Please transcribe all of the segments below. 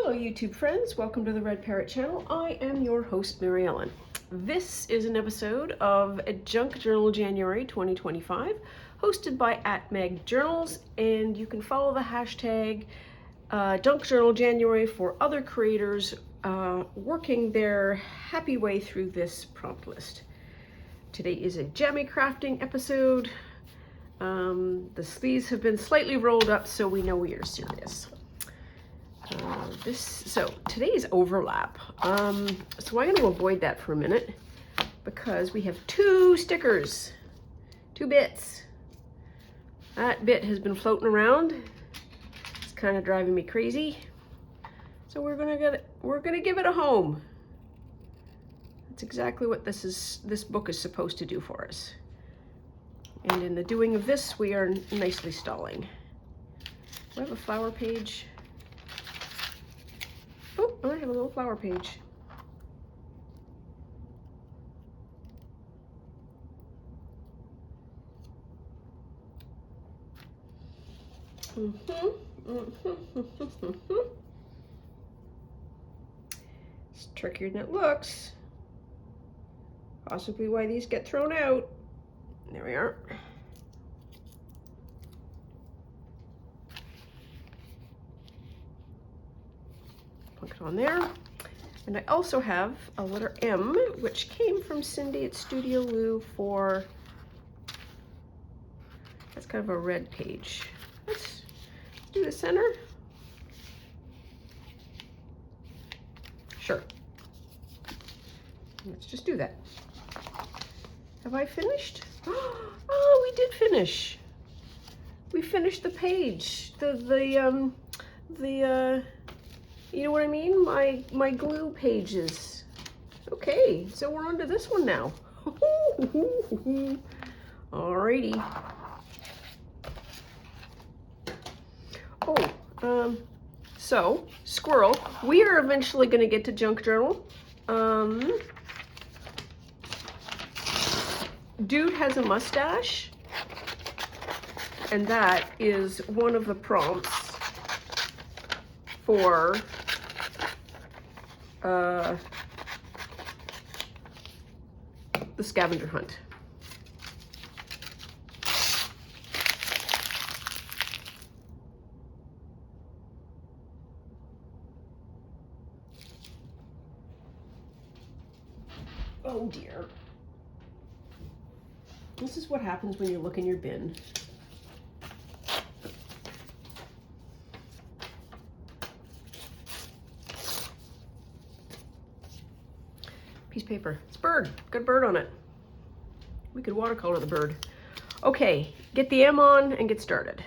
Hello YouTube friends, welcome to the Red Parrot channel. I am your host Mary Ellen. This is an episode of Junk Journal January 2025 hosted by @MagJournals, and you can follow the hashtag Junk Journal January for other creators working their happy way through this prompt list. Today is a jammy crafting episode. The sleeves have been slightly rolled up so we know we are serious. So today's overlap. So I'm going to avoid that for a minute because we have two stickers, two bits. That bit has been floating around. It's kind of driving me crazy. So we're gonna give it a home. That's exactly what this book is supposed to do for us. And in the doing of this, we are nicely stalling. Do I have a flower page? Oh, I have a little flower page. It's trickier than it looks. Possibly why these get thrown out. There we are. Plunk it on there. And I also have a letter M, which came from Cindy at Studio Lou for, that's kind of a red page. Let's do the center. Sure. Let's just do that. Have I finished? Oh, we did finish. We finished the page. The you know what I mean? My glue pages. Okay, so we're on to this one now. Alrighty. Oh, so squirrel. We are eventually going to get to junk journal. Dude has a mustache, and that is one of the prompts for the scavenger hunt. Oh dear. This is what happens when you look in your bin. Piece of paper. It's a bird. Got a bird on it. We could watercolor the bird. Okay, get the M on and get started.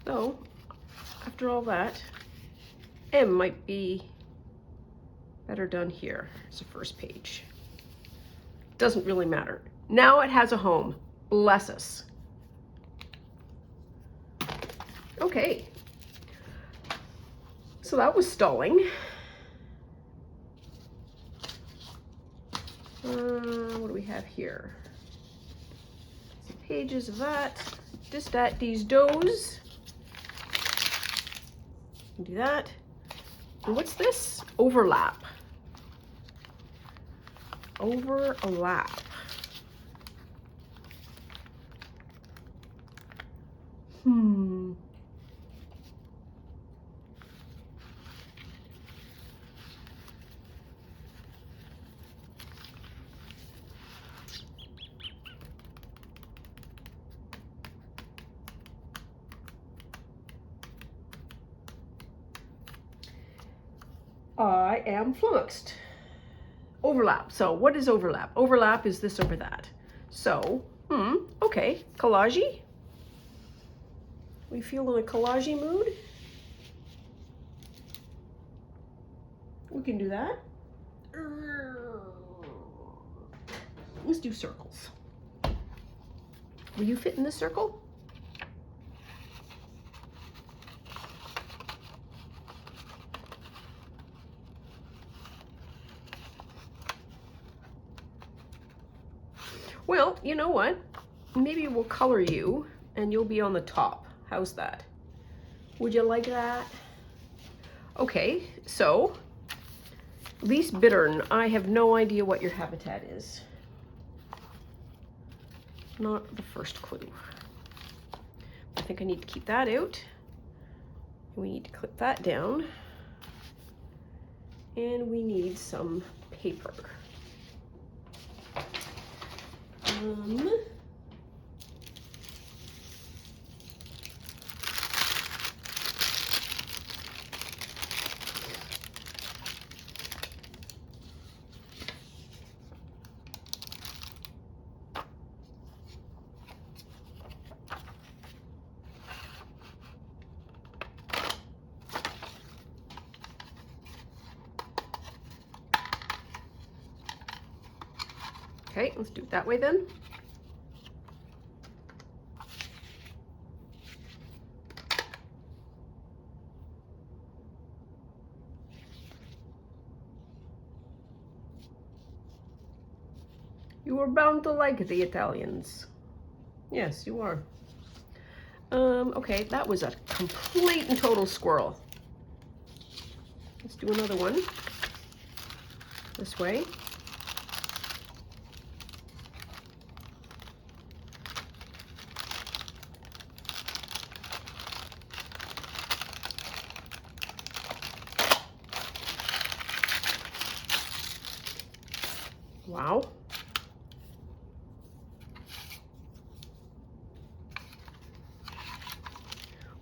So, after all that, M might be better done here as the first page. Doesn't really matter. Now it has a home. Bless us. Okay. So that was stalling. What do we have here? Some pages of that. Just that, these does. Do that. And what's this? Overlap. Overlap. I am flummoxed. Overlap. So what is overlap? Overlap is this over that. So, okay, collage-y. We feel in a collage-y mood. We can do that. Let's do circles. Will you fit in this circle? Well, you know what? Maybe we'll color you and you'll be on the top. How's that? Would you like that? Okay, so least bittern, I have no idea what your habitat is. Not the first clue. I think I need to keep that out. We need to clip that down. And we need some paper. Okay, let's do it that way then. You are bound to like the Italians. Yes, you are. Okay, that was a complete and total squirrel. Let's do another one. This way. Wow.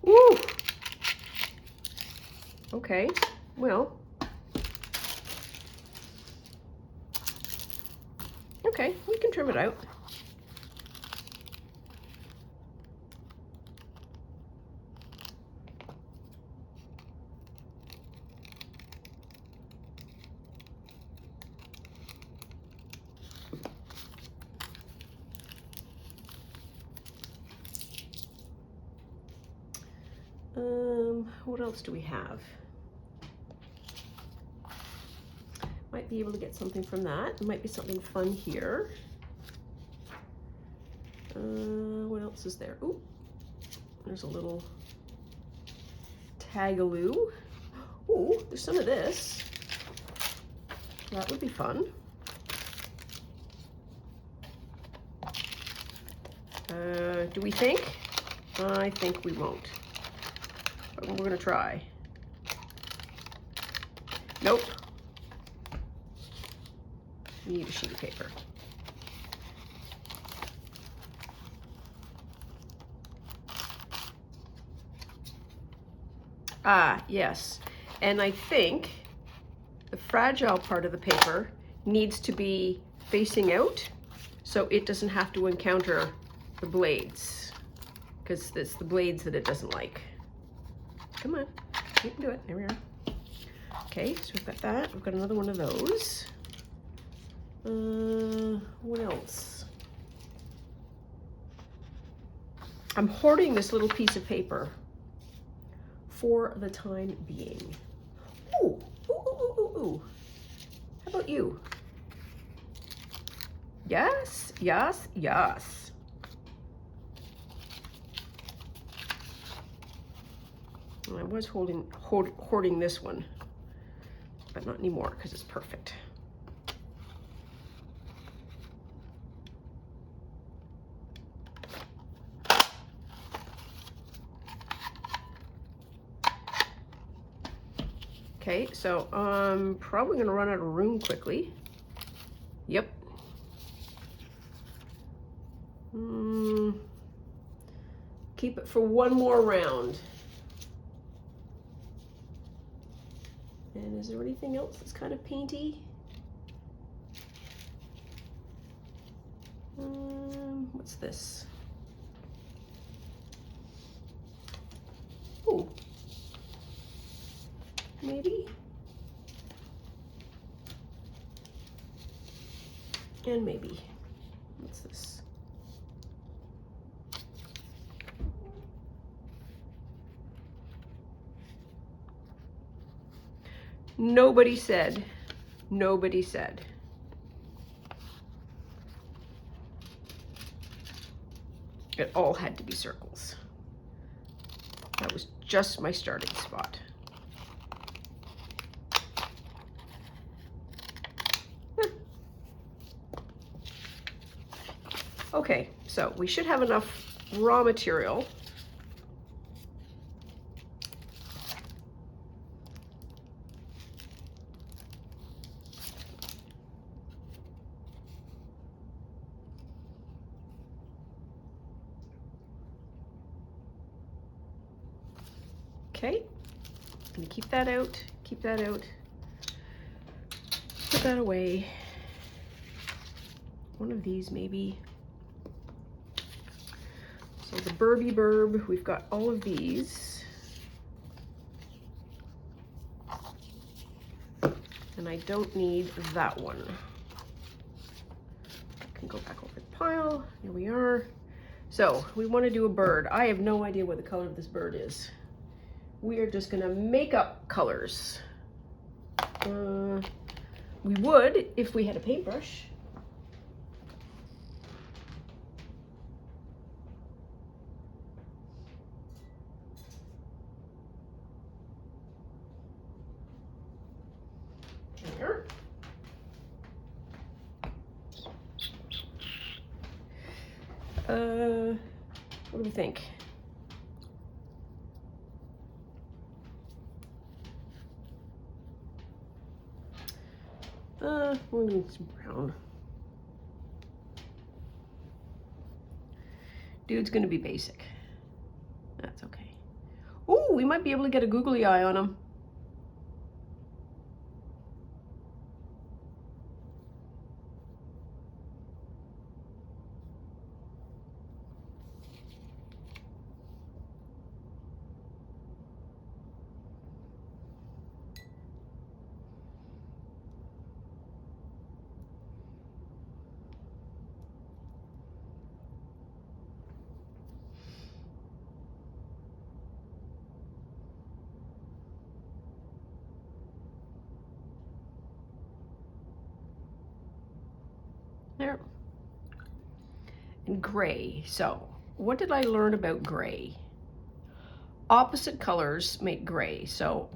Woo! Okay, well. Okay, we can trim it out. What else do we have? Might be able to get something from that. There might be something fun here. What else is there? Ooh, there's a little tagaloo. Ooh, there's some of this. That would be fun. Do we think? I think we won't. But we're gonna try. Nope. We need a sheet of paper. Ah, yes. And I think the fragile part of the paper needs to be facing out so it doesn't have to encounter the blades, because it's the blades that it doesn't like. Come on, you can do it. There we are. Okay, so we've got that. We've got another one of those. What else? I'm hoarding this little piece of paper for the time being. Ooh, ooh, ooh, ooh, ooh. How about you? Yes, yes, yes. I was hoarding this one, but not anymore because it's perfect. Okay, so I'm probably gonna run out of room quickly. Yep. Keep it for one more round. And is there anything else that's kind of painty? What's this? Oh, maybe. And maybe. What's this? Nobody said. Nobody said. It all had to be circles. That was just my starting spot. Okay, so we should have enough raw material. Okay, I'm gonna keep that out, put that away. One of these maybe. So the Burby Burb, we've got all of these. And I don't need that one. I can go back over the pile, here we are. So we wanna do a bird. I have no idea what the color of this bird is. We are just gonna make up colors. We would if we had a paintbrush. There. What do we think? We'll need some brown. Dude's gonna be basic. That's okay. Ooh, we might be able to get a googly eye on him. There. And gray. So, what did I learn about gray? Opposite colors make gray. So,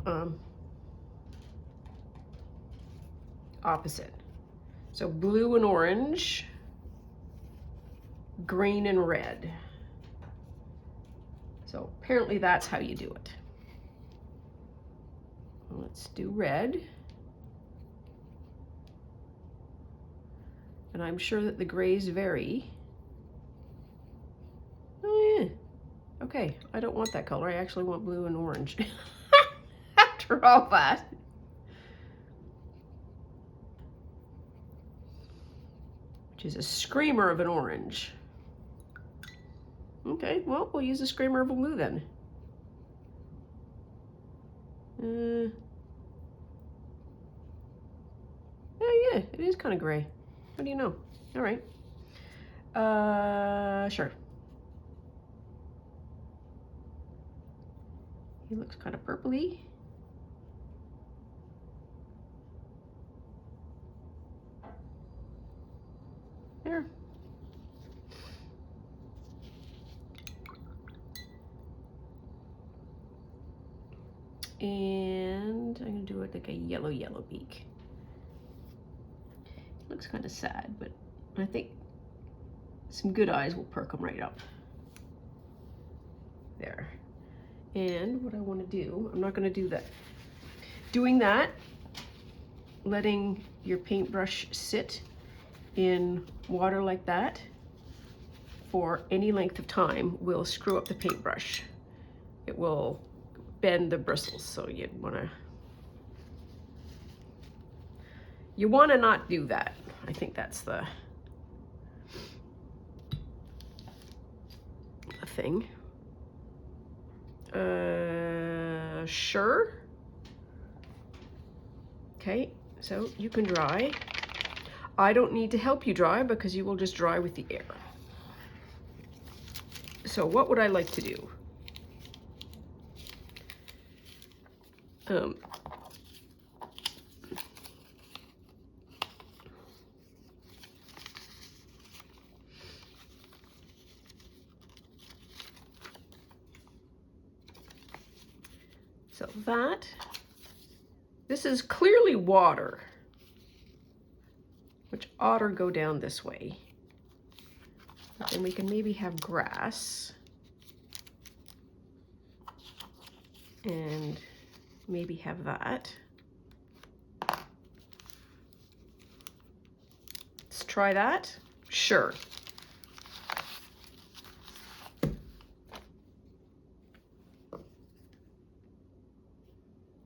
opposite. So blue and orange, green and red. So apparently that's how you do it. Let's do red. And I'm sure that the grays vary. Oh yeah. Okay, I don't want that color. I actually want blue and orange. After all that. Which is a screamer of an orange. Okay, well, we'll use a screamer of a blue then. Oh yeah, it is kind of gray. How do you know? All right. Sure. He looks kind of purpley. There. And I'm gonna do it like a yellow beak. Looks kind of sad, but I think some good eyes will perk them right up. There. And what I want to do, I'm not going to do that. Doing that, letting your paintbrush sit in water like that for any length of time will screw up the paintbrush. It will bend the bristles, so you want to not do that. I think that's the thing. Sure. Okay, so you can dry. I don't need to help you dry because you will just dry with the air. So what would I like to do? So this is clearly water, which ought to go down this way. But then we can maybe have grass. And maybe have that. Let's try that. Sure.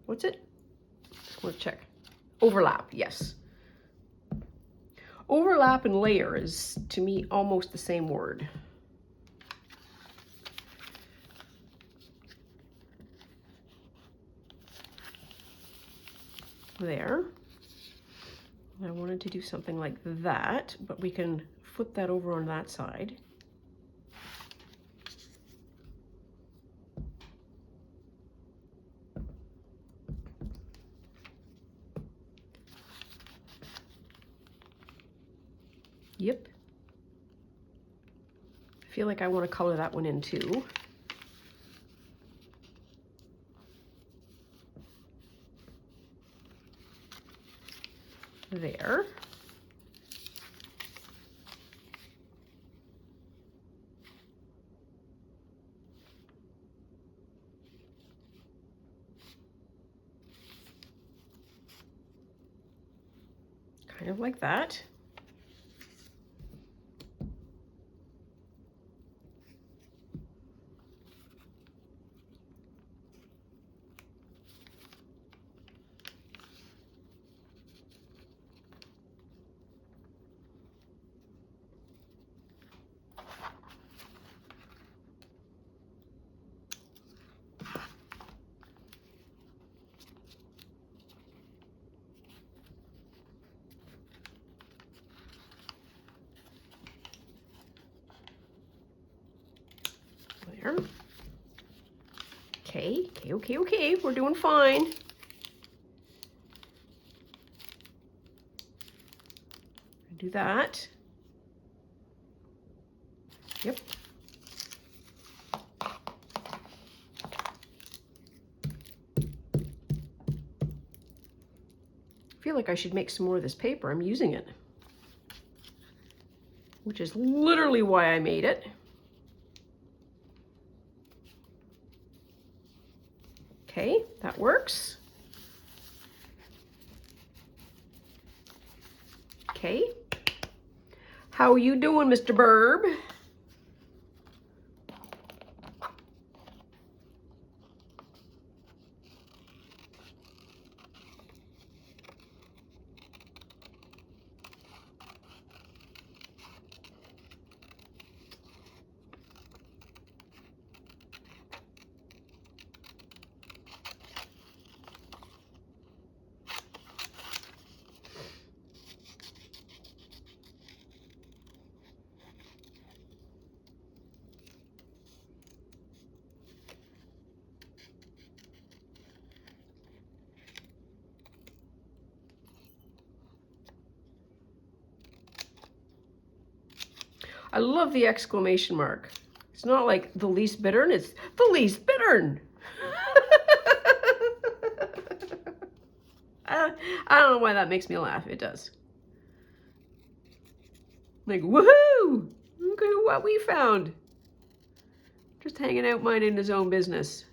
What's it? Let's check. Overlap, yes. Overlap and layer is, to me, almost the same word. There. I wanted to do something like that, but we can flip that over on that side. Yep. I feel like I want to color that one in too. There. Kind of like that. There. Okay, we're doing fine. Do that. Yep. I feel like I should make some more of this paper. I'm using it, which is literally why I made it. Okay, that works. Okay. How you doing, Mr. Burb? I love the exclamation mark. It's not like the least bittern, it's the least bittern. I don't know why that makes me laugh. It does. Like, woohoo! Look at what we found. Just hanging out minding his own business.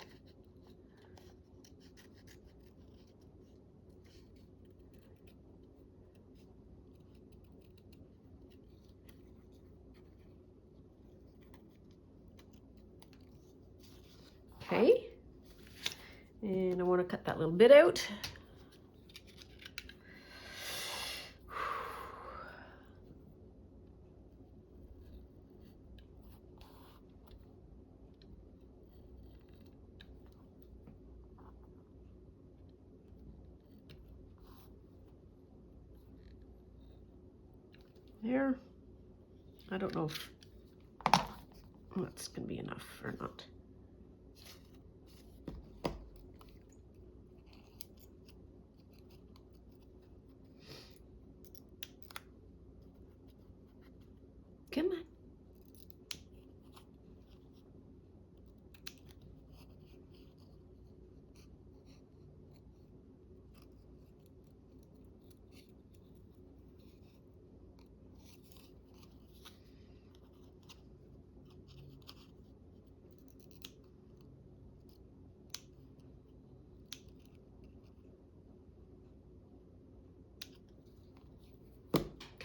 Okay. And I want to cut that little bit out. There. I don't know if that's going to be enough or not. Come on.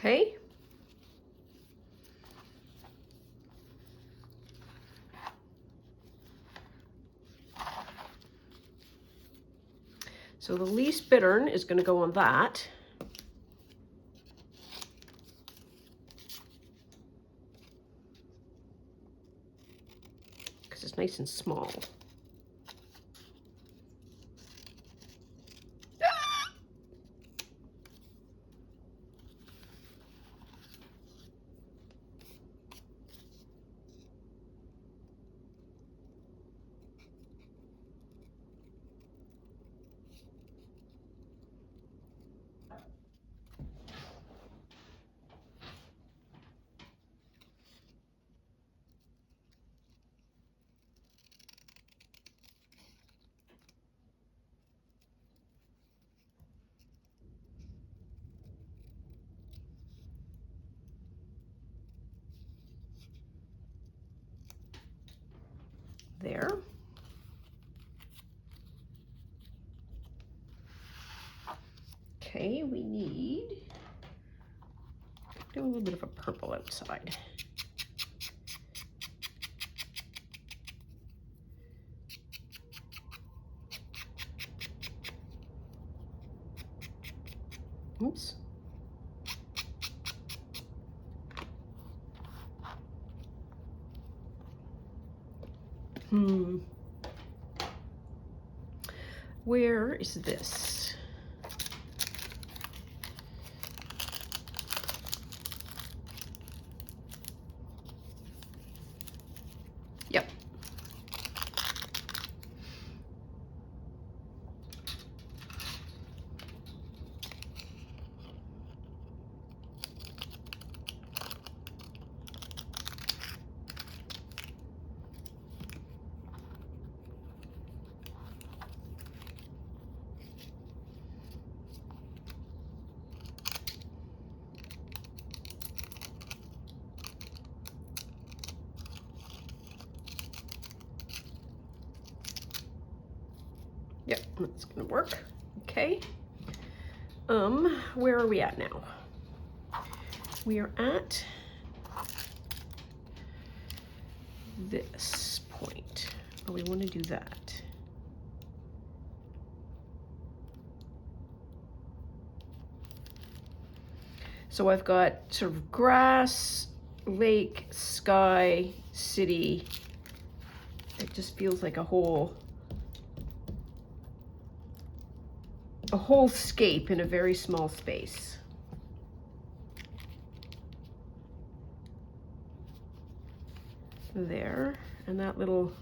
Okay. So the least bittern is going to go on that. Because it's nice and small. There. Okay, we need do a little bit of a purple outside. Oops. Where is this? Yep. Yep, that's gonna work. Okay. Where are we at now? We are at this point. Oh, we want to do that. So I've got sort of grass, lake, sky, city. It just feels like a whole scape in a very small space. There, and that little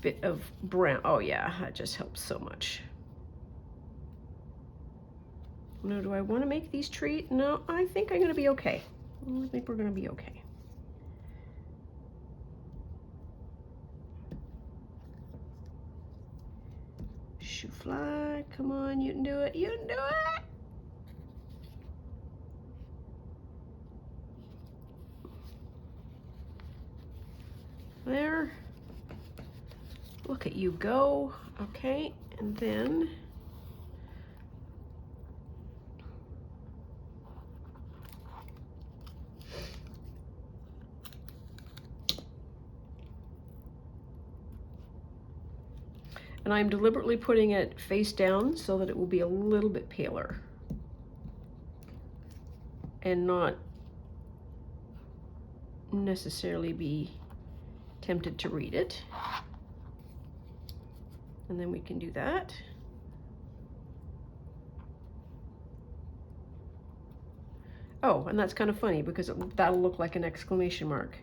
bit of brown. Oh yeah, that just helps so much. Now, do I want to make these trees? No, I think I'm going to be okay. I think we're going to be okay. Shoe fly, come on, you can do it, you can do it! There. Look at you go. Okay, and then and I'm deliberately putting it face down so that it will be a little bit paler and not necessarily be tempted to read it. And then we can do that. Oh, and that's kind of funny because that'll look like an exclamation mark.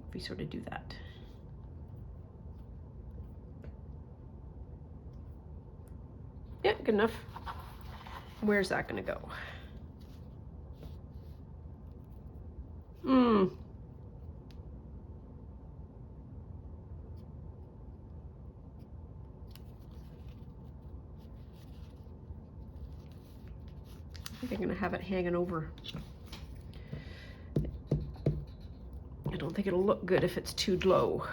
If we sort of do that. Yeah, good enough. Where's that gonna go? I think I'm gonna have it hanging over. I don't think it'll look good if it's too low.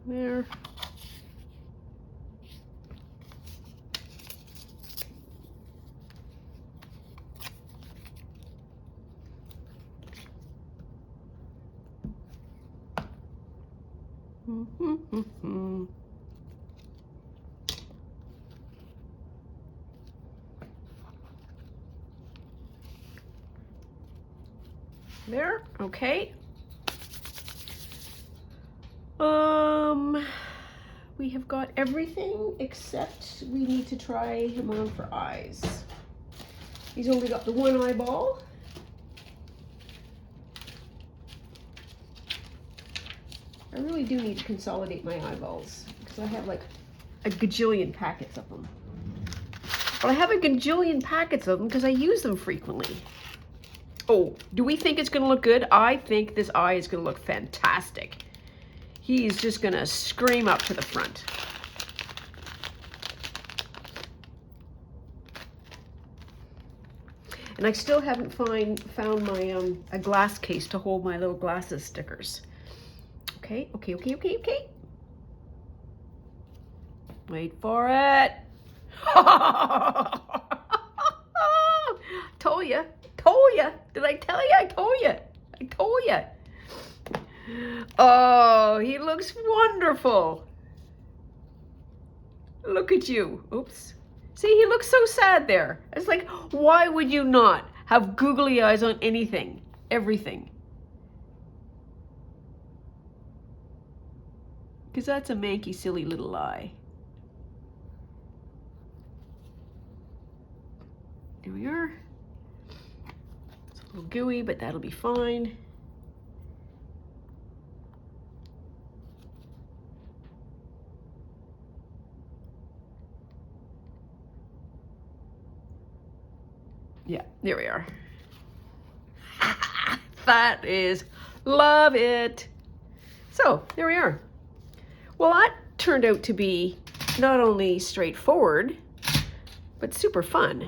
There. There, okay. We have got everything except we need to try him on for eyes. He's only got the one eyeball. I really do need to consolidate my eyeballs because I have like a gajillion packets of them. But I have a gajillion packets of them because I use them frequently. Oh, do we think it's going to look good? I think this eye is going to look fantastic. He's just going to scream up to the front. And I still haven't found my a glass case to hold my little glasses stickers. Okay. Wait for it. Told ya. Did I tell you? I told you. Oh, he looks wonderful. Look at you. Oops. See, he looks so sad there. It's like, why would you not have googly eyes on anything? Everything. Because that's a manky, silly little eye. There we are. It's a little gooey, but that'll be fine. Yeah, there we are. That is, love it. So, there we are. Well, that turned out to be not only straightforward, but super fun.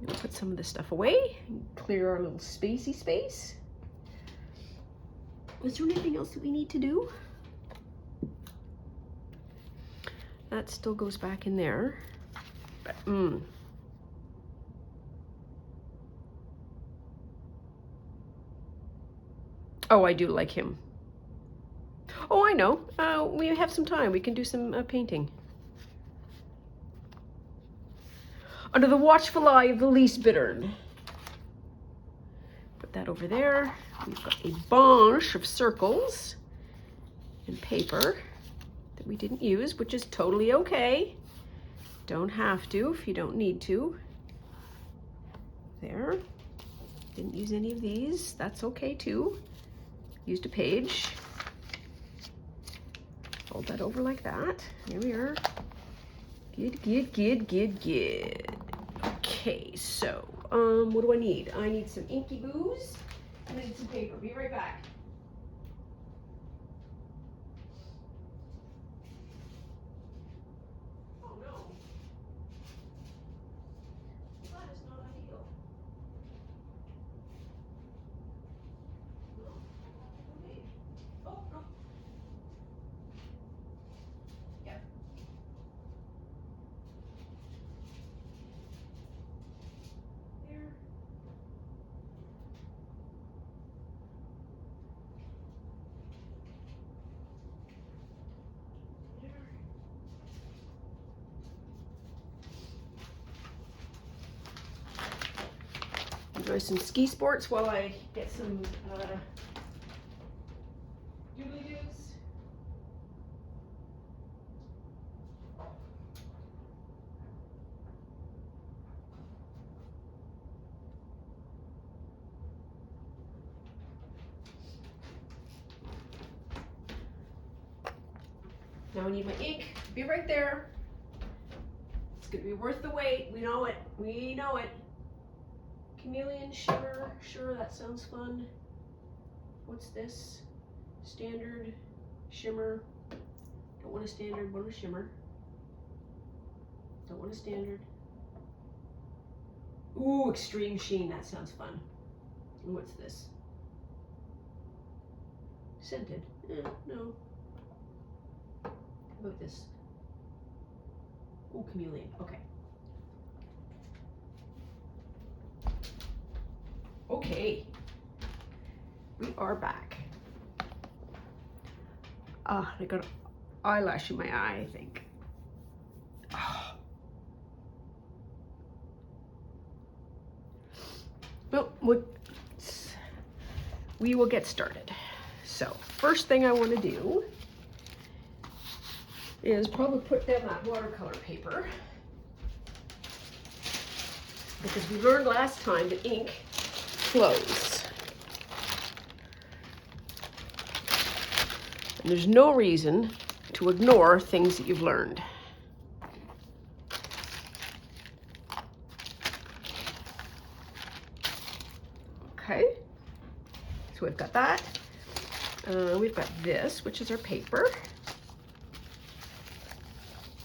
We'll put some of this stuff away and clear our little spacey space. Is there anything else that we need to do? That still goes back in there. But, Oh, I do like him. Oh, I know. We have some time. We can do some painting. Under the watchful eye of the least bittern. Put that over there. We've got a bunch of circles and paper that we didn't use, which is totally okay. Don't have to if you don't need to. There. Didn't use any of these. That's okay too. Used a page. Fold that over like that. Here we are. Good. Okay, so, what do I need? I need some inky boos and I need some paper. Be right back. Oh no. That is not ideal. No. Okay. Oh, no. Yep. There. Enjoy some ski sports while I get some doobly-doos. Now I need my ink. Be right there. It's gonna be worth the wait. We know it. Chameleon shimmer. Sure, that sounds fun. What's this? Standard shimmer. Don't want a standard, want a shimmer. Don't want a standard. Ooh, extreme sheen. That sounds fun. And what's this? Scented? No. How about this? Oh, chameleon. Okay. Okay. We are back. Ah, I got an eyelash in my eye, I think. Oh. Well, we will get started. So, first thing I want to do is probably put down that watercolor paper, because we learned last time that ink flows. And there's no reason to ignore things that you've learned. Okay, so we've got that. We've got this, which is our paper.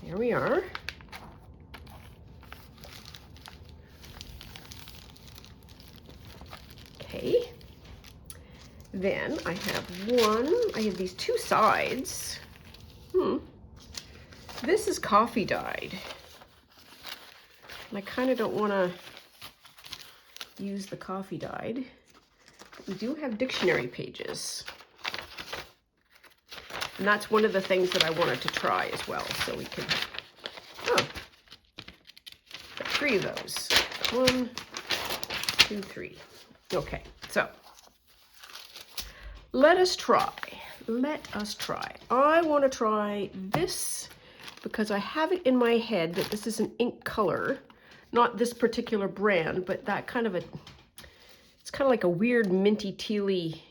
Here we are. Okay. Then I have these two sides. This is coffee dyed. And I kind of don't want to use the coffee dyed. But we do have dictionary pages. And that's one of the things that I wanted to try as well. So we could, got 3 of those. 1, 2, 3. Okay, so let us try. I want to try this because I have it in my head that this is an ink color, not this particular brand, but that kind of it's kind of like a weird minty tealy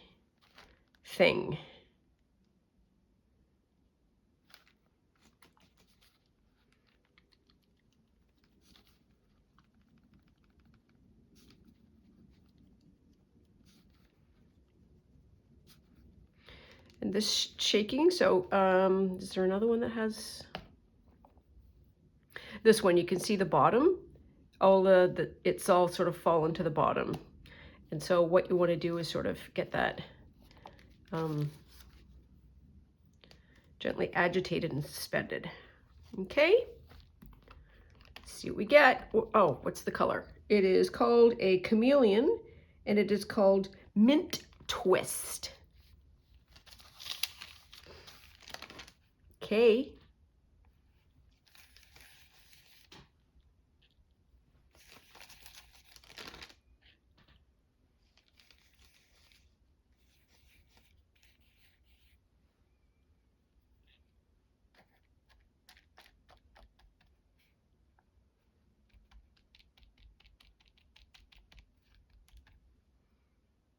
thing. And this shaking, so is there another one that has this one? You can see the bottom, all it's all sort of fallen to the bottom. And so what you want to do is sort of get that gently agitated and suspended. Okay, let's see what we get. Oh, what's the color? It is called a chameleon, and it is called Mint Twist. Okay.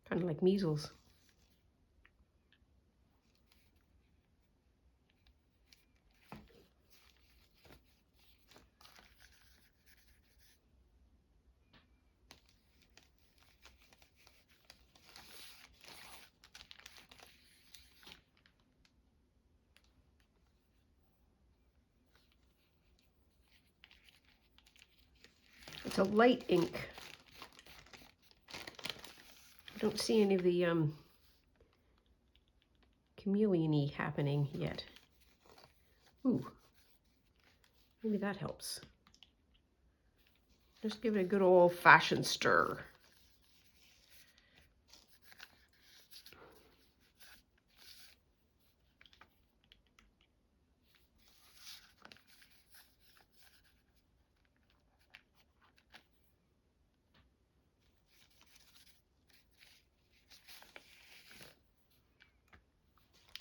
Kind of like measles. It's a light ink. I don't see any of the chameleon-y happening yet. Ooh, maybe that helps. Just give it a good old-fashioned stir.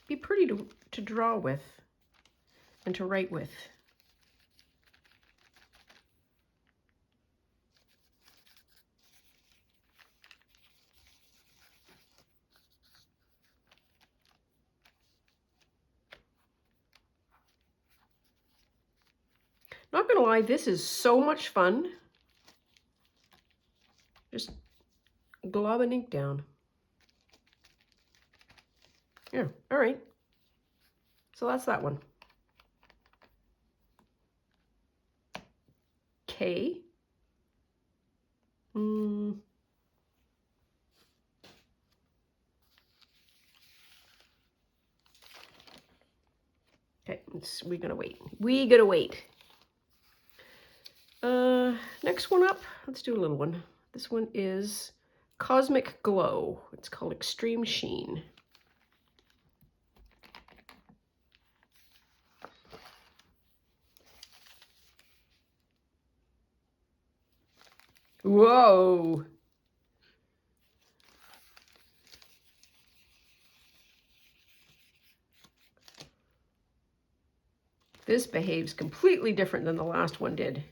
Be pretty to draw with and to write with. Not gonna lie, this is so much fun. Just globbing ink down. Yeah, all right. So that's that one. K. We're gonna wait. We gotta wait. Next one up, let's do a little one. This one is Cosmic Glow. It's called Extreme Sheen. Whoa! This behaves completely different than the last one did.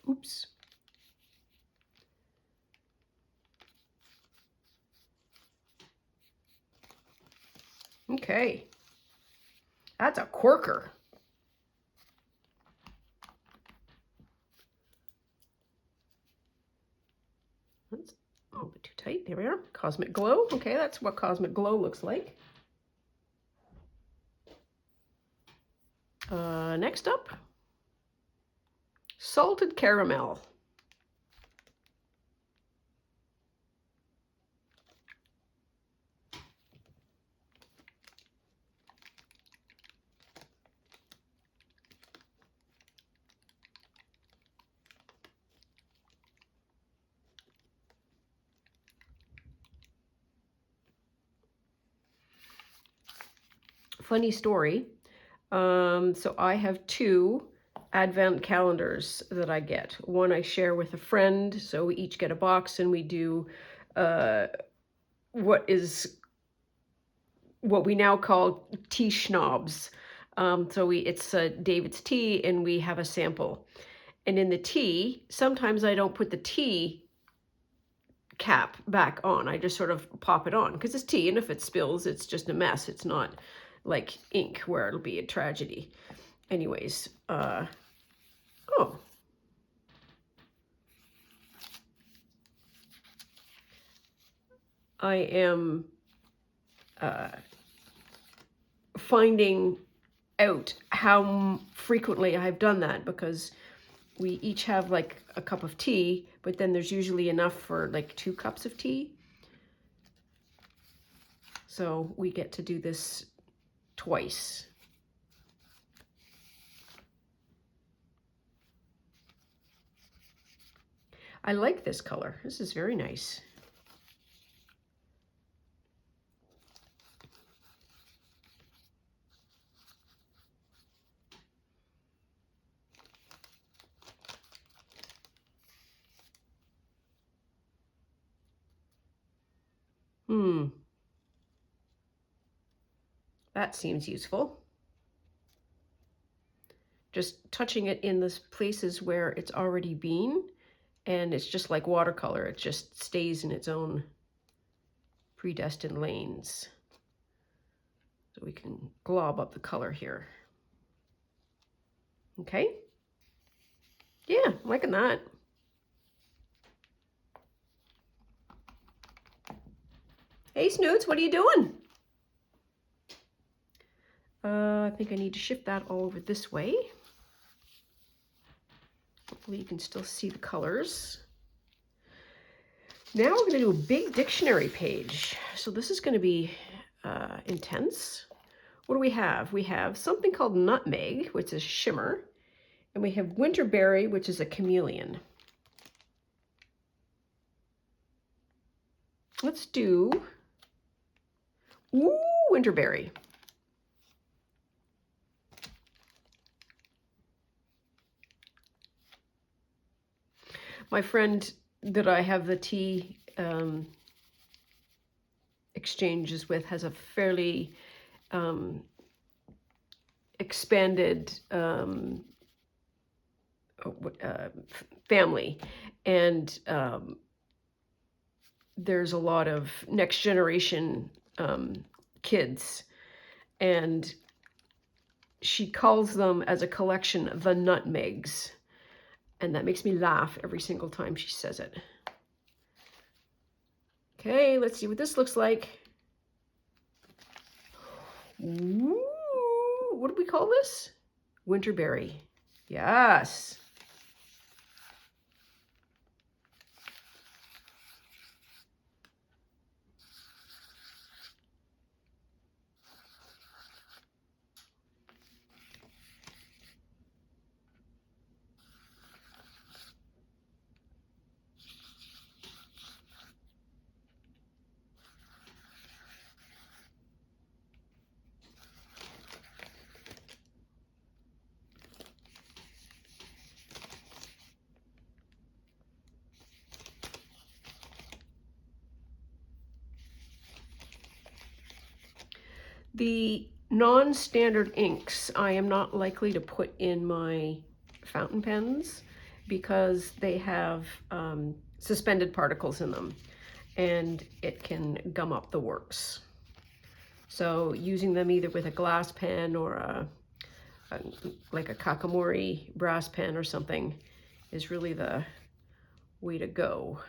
Oops. Okay. That's a corker. That's a little bit too tight. There we are. Cosmic Glow. Okay, that's what Cosmic Glow looks like. Next up, Salted Caramel. Funny story. So I have two advent calendars that I get. One I share with a friend, so we each get a box and we do what we now call tea schnapps. It's David's tea, and we have a sample. And in the tea, sometimes I don't put the tea cap back on. I just sort of pop it on because it's tea, and if it spills, it's just a mess. It's not like ink where it'll be a tragedy. Anyways, oh. I am finding out how frequently I've done that, because we each have like a cup of tea, but then there's usually enough for like 2 cups of tea. So we get to do this twice. I like this color. This is very nice. That seems useful. Just touching it in the places where it's already been, and it's just like watercolor. It just stays in its own predestined lanes. So we can glob up the color here. Okay. Yeah, I'm liking that. Hey, Snoots, what are you doing? I think I need to shift that all over this way. Hopefully you can still see the colors. Now we're going to do a big dictionary page. So this is going to be intense. What do we have? We have something called nutmeg, which is shimmer. And we have winterberry, which is a chameleon. Let's do winterberry. My friend that I have the tea exchanges with has a fairly expanded family, and there's a lot of next generation kids, and she calls them as a collection the nutmegs. And that makes me laugh every single time she says it. Okay, let's see what this looks like. Ooh, what do we call this? Winterberry. Yes. The non-standard inks I am not likely to put in my fountain pens because they have suspended particles in them and it can gum up the works. So using them either with a glass pen or like a Kakamori brass pen or something is really the way to go.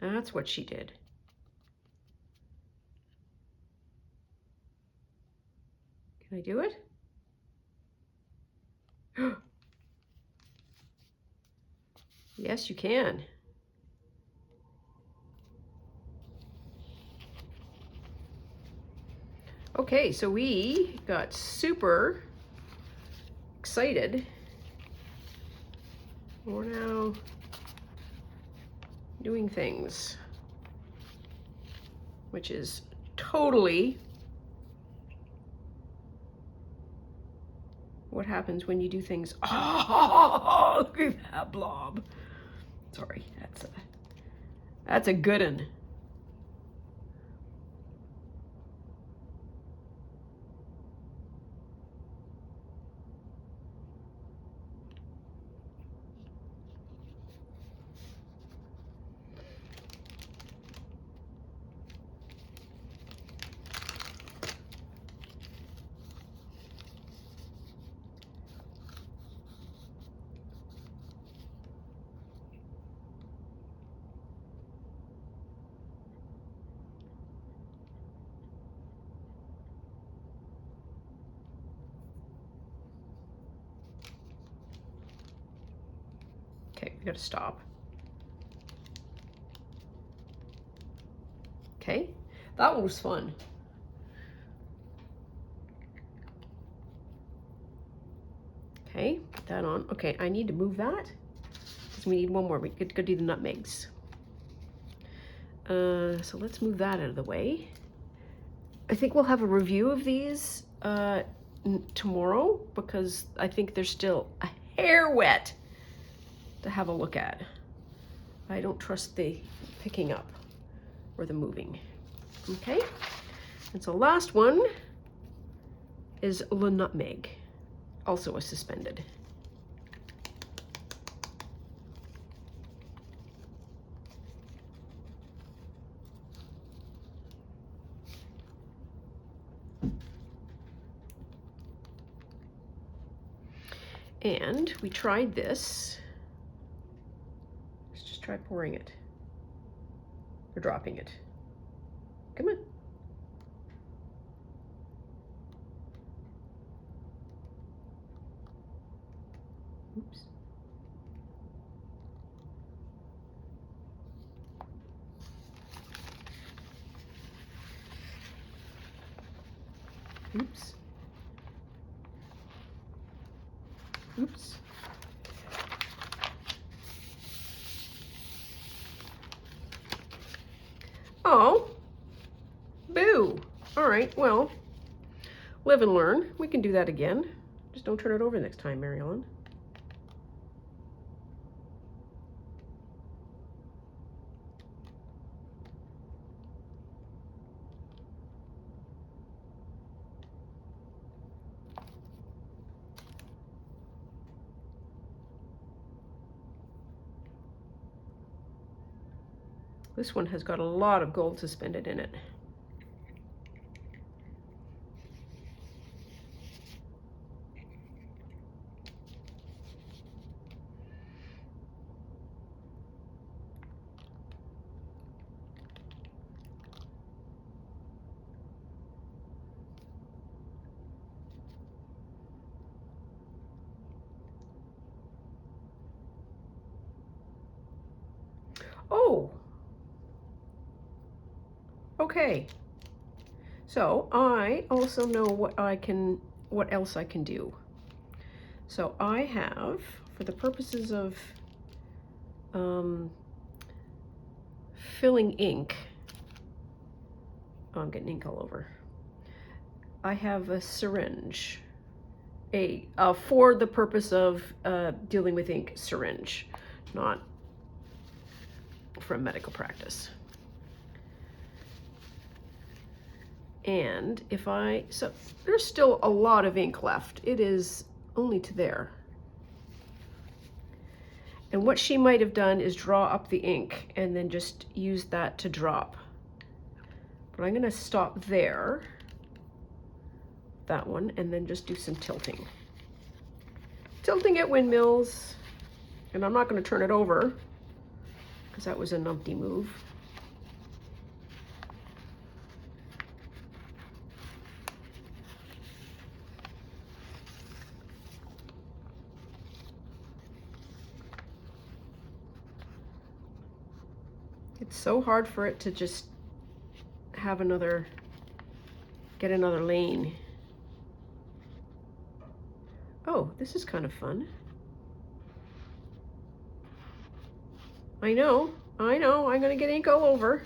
That's what she did. Can I do it? Yes, you can. Okay, so we got super excited. We're now doing things, which is totally what happens when you do things. Oh, look at that blob. Sorry, that's a good one. Okay, we gotta stop. Okay, that one was fun. Okay, put that on. Okay, I need to move that because we need one more. We could go do the nutmegs. So let's move that out of the way. I think we'll have a review of these tomorrow because I think they're still a hair wet to have a look at. I don't trust the picking up or the moving. Okay, and so last one is Le Nutmeg, also a suspended. And we tried this. Let's just try pouring it or dropping it. Come on. Oops. Oops. Oops. Oh. Boo. All right, well, live and learn. We can do that again. Just don't turn it over next time, Mary Ellen. This one has got a lot of gold suspended in it. Oh, okay. So I also know what else I can do. So I have, for the purposes of filling ink, oh, I'm getting ink all over. I have a syringe, for the purpose of dealing with ink syringe, not from medical practice. And if so there's still a lot of ink left. It is only to there. And what she might have done is draw up the ink and then just use that to drop. But I'm gonna stop there, that one, and then just do some tilting. Tilting at windmills, and I'm not gonna turn it over because that was a numpty move. It's so hard for it to just have get another lane. Oh, this is kind of fun. I know, I'm gonna get ink all over.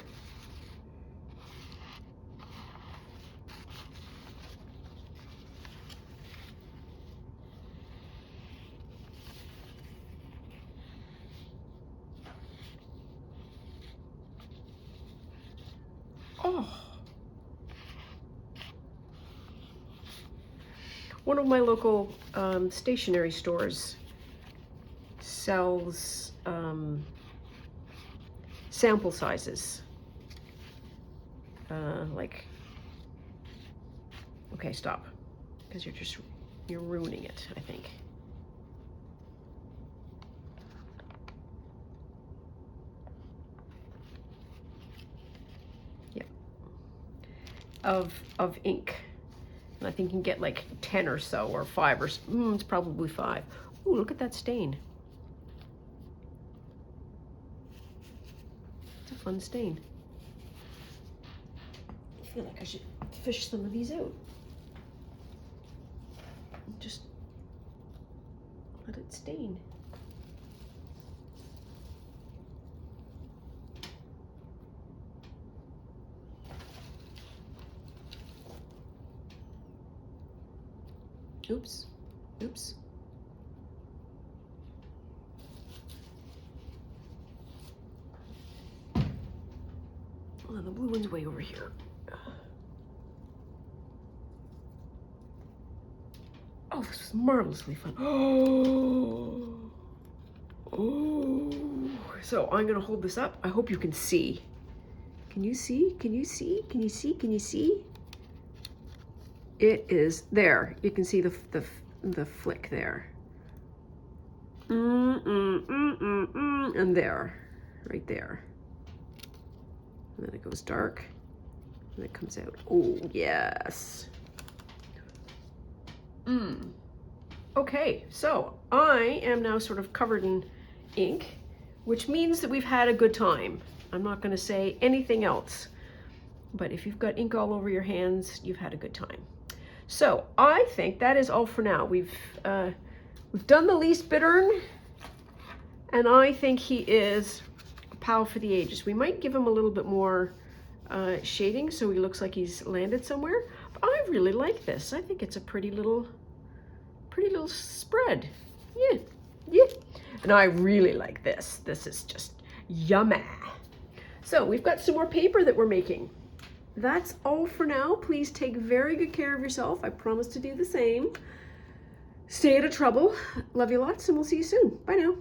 Oh. One of my local stationery stores sells sample sizes. Okay, stop, because you're ruining it, I think. Yeah. Of ink. And I think you can get like 10 or so, or 5, or it's probably 5. Ooh, look at that stain. It's a fun stain. I feel like I should fish some of these out. Just let it stain. Oops, oops. Oh, the blue one's way over here. Oh, this was marvelously fun. Oh. So I'm gonna hold this up. I hope you can see. Can you see? Can you see? Can you see? Can you see? It is there. You can see the flick there. And there, right there. And then it goes dark, and it comes out. Oh, yes. Okay, so I am now sort of covered in ink, which means that we've had a good time. I'm not gonna say anything else, but if you've got ink all over your hands, you've had a good time. So I think that is all for now. We've done the least bittern, and I think he is a pal for the ages. We might give him a little bit more shading so he looks like he's landed somewhere. But I really like this. I think it's a pretty little spread. Yeah, yeah. And I really like this. This is just yummy. So we've got some more paper that we're making. That's all for now. Please take very good care of yourself. I promise to do the same. Stay out of trouble. Love you lots, and we'll see you soon. Bye now.